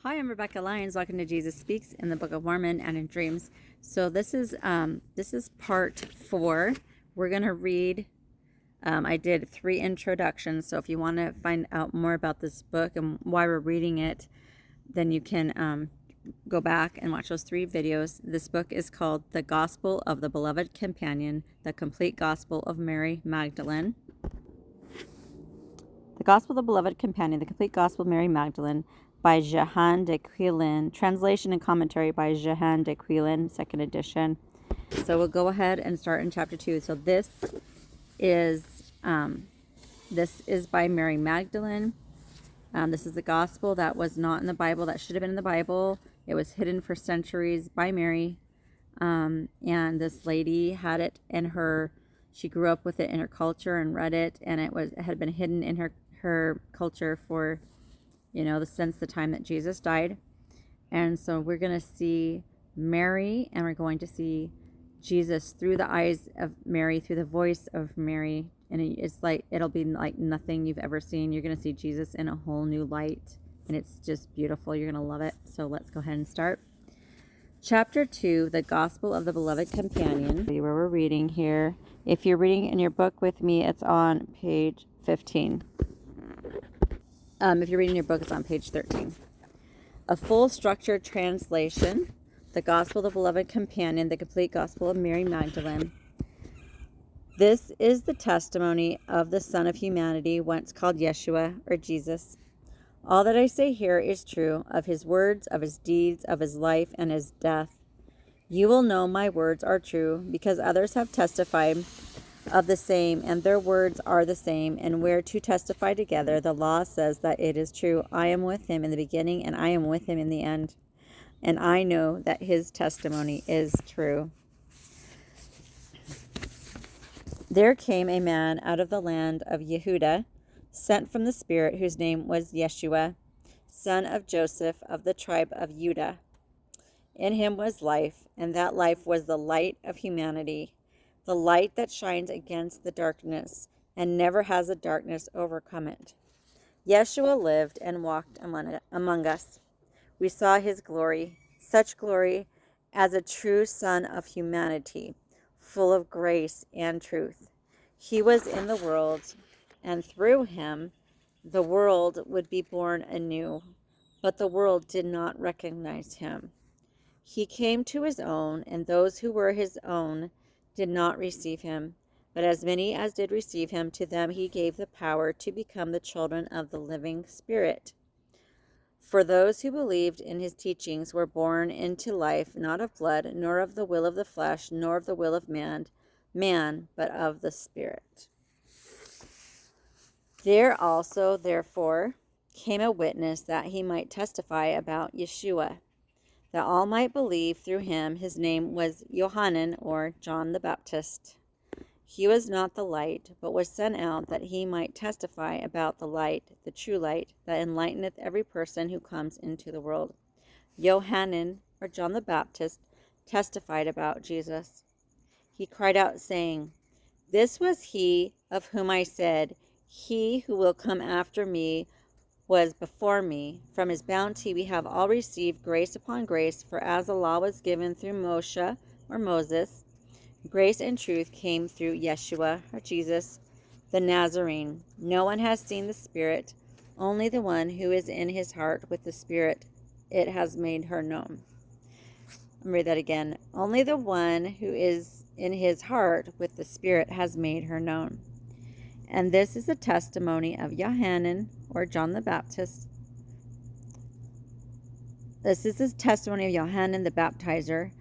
Hi, I'm Rebecca Lyons. Welcome to Jesus Speaks in the Book of Mormon and in Dreams. So this is part 4. We're going to read. I did 3 introductions. So if you want to find out more about this book and why we're reading it, then you can go back and watch those 3 videos. This book is called The Gospel of the Beloved Companion, the Complete Gospel of Mary Magdalene. The Gospel of the Beloved Companion, the Complete Gospel of Mary Magdalene, by Jehan de Quilin. Translation and commentary by Jehan de Quilin, 2nd edition. So we'll go ahead and start in chapter 2. So this is by Mary Magdalene. This is the gospel that was not in the Bible, that should have been in the Bible. It was hidden for centuries by Mary. And this lady had it in her, she grew up with it in her culture and read it, and it had been hidden in her culture for, since the time that Jesus died. And so we're going to see Mary, and we're going to see Jesus through the eyes of Mary, through the voice of Mary. And it'll be like nothing you've ever seen. You're going to see Jesus in a whole new light, and it's just beautiful. You're going to love it. So let's go ahead and start. Chapter 2, the Gospel of the Beloved Companion, where we're reading here. If you're reading in your book with me, it's on page 15. If you're reading your book, it's on page 13. A full structured translation, the Gospel of the Beloved Companion, the Complete Gospel of Mary Magdalene. This is the testimony of the Son of Humanity, once called Yeshua, or Jesus. All that I say here is true of his words, of his deeds, of his life, and his death. You will know my words are true, because others have testified of the same, and their words are the same. And where two testify together, the law says that it is true. I am with him in the beginning, and I am with him in the end. And I know that his testimony is true. There came a man out of the land of Yehuda, sent from the Spirit, whose name was Yeshua, son of Joseph, of the tribe of Judah. In him was life, and that life was the light of humanity, the light that shines against the darkness, and never has the darkness overcome it. Yeshua lived and walked among us. We saw his glory, such glory as a true Son of humanity, full of grace and truth. He was in the world, and through him the world would be born anew, but the world did not recognize him. He came to his own, and those who were his own did not receive him. But as many as did receive him, to them he gave the power to become the children of the living Spirit. For those who believed in his teachings were born into life, not of blood, nor of the will of the flesh, nor of the will of man, but of the Spirit. There also, therefore, came a witness that he might testify about Yeshua, that all might believe through him. His name was Yohanan, or John the Baptist. He was not the light, but was sent out that he might testify about the light, the true light, that enlighteneth every person who comes into the world. Yohanan, or John the Baptist, testified about Jesus. He cried out, saying, This was he of whom I said, He who will come after me was before me. From his bounty we have all received grace upon grace, for as the law was given through Moshe, or Moses, grace and truth came through Yeshua, or Jesus, the Nazarene. No one has seen the Spirit, only the one who is in his heart with the Spirit. It has made her known. Let me read that again. Only the one who is in his heart with the Spirit has made her known. And this is a testimony of Yohanan, or John the Baptist. This is the testimony of Yohanan the Baptizer,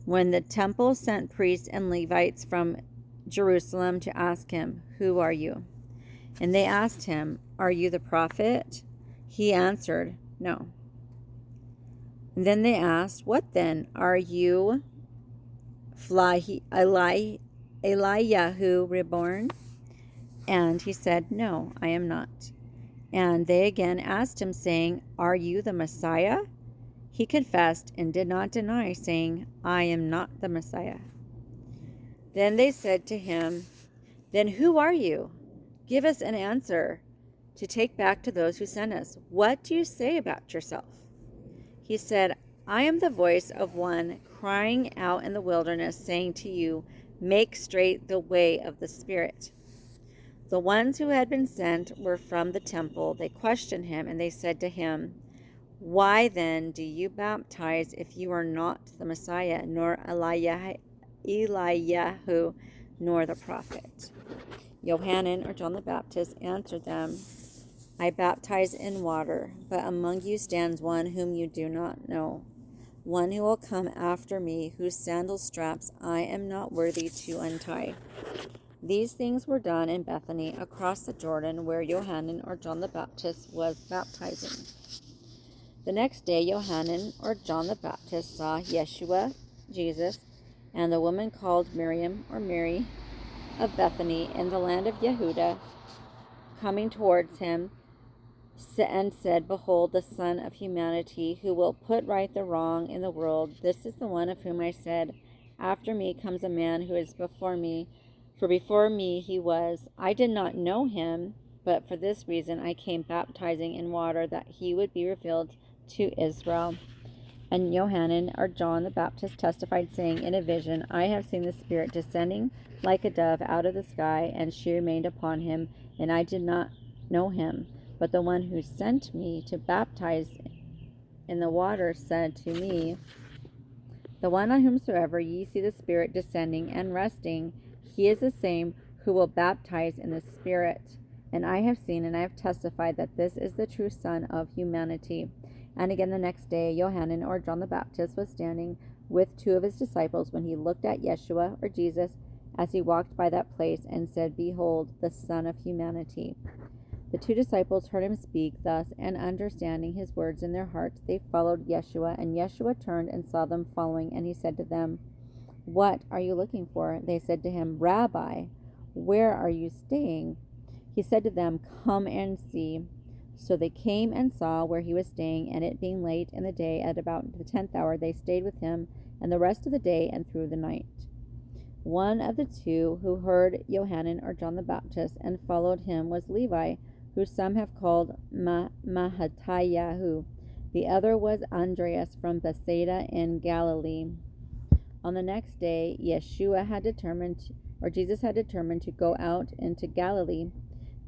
when the temple sent priests and Levites from Jerusalem to ask him, Who are you? And they asked him, Are you the prophet? He answered, No. And then they asked, What then? Are you Eliyahu reborn? And he said, No, I am not. And they again asked him, saying, Are you the Messiah? He confessed and did not deny, saying, I am not the Messiah. Then they said to him, Then who are you? Give us an answer to take back to those who sent us. What do you say about yourself? He said, I am the voice of one crying out in the wilderness, saying to you, make straight the way of the Spirit. The ones who had been sent were from the temple. They questioned him, and they said to him, why then do you baptize if you are not the Messiah, nor Eliyahu, nor the prophet? Johanan, or John the Baptist, answered them, I baptize in water, but among you stands one whom you do not know, one who will come after me, whose sandal straps I am not worthy to untie. These things were done in Bethany, across the Jordan, where Johanan, or John the Baptist, was baptizing. The next day, Johanan, or John the Baptist, saw Yeshua, Jesus, and the woman called Miriam, or Mary, of Bethany, in the land of Yehuda, coming towards him, and said, behold, the Son of Humanity, who will put right the wrong in the world. This is the one of whom I said, after me comes a man who is before me, for before me he was. I did not know him, but for this reason I came baptizing in water, that he would be revealed to Israel. And Johanan, or John the Baptist, testified, saying, in a vision, I have seen the Spirit descending like a dove out of the sky, and she remained upon him, and I did not know him. But the one who sent me to baptize in the water said to me, the one on whomsoever ye see the Spirit descending and resting, he is the same who will baptize in the Spirit. And I have seen and I have testified that this is the true Son of humanity. And again the next day, Johanan, or John the Baptist, was standing with two of his disciples when he looked at Yeshua, or Jesus, as he walked by that place, and said, behold, the Son of humanity. The two disciples heard him speak thus, and understanding his words in their hearts, they followed Yeshua. And Yeshua turned and saw them following, and he said to them, what are you looking for? They said to him, Rabbi, where are you staying? He said to them, come and see. So they came and saw where he was staying, and it being late in the day, at about the 10th hour, they stayed with him, and the rest of the day and through the night. One of the two who heard Johanan, or John the Baptist, and followed him was Levi, who some have called Mattityahu. The other was Andreas from Bethsaida in Galilee. On the next day, Jesus had determined to go out into Galilee.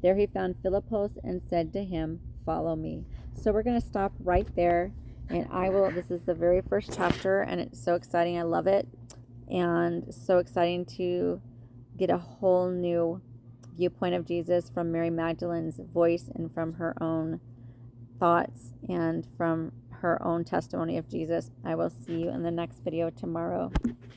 There he found Philippus and said to him, follow me. So we're going to stop right there, and this is the very first chapter, and it's so exciting. I love it, and so exciting to get a whole new viewpoint of Jesus from Mary Magdalene's voice, and from her own thoughts, and from her own testimony of Jesus. I will see you in the next video tomorrow.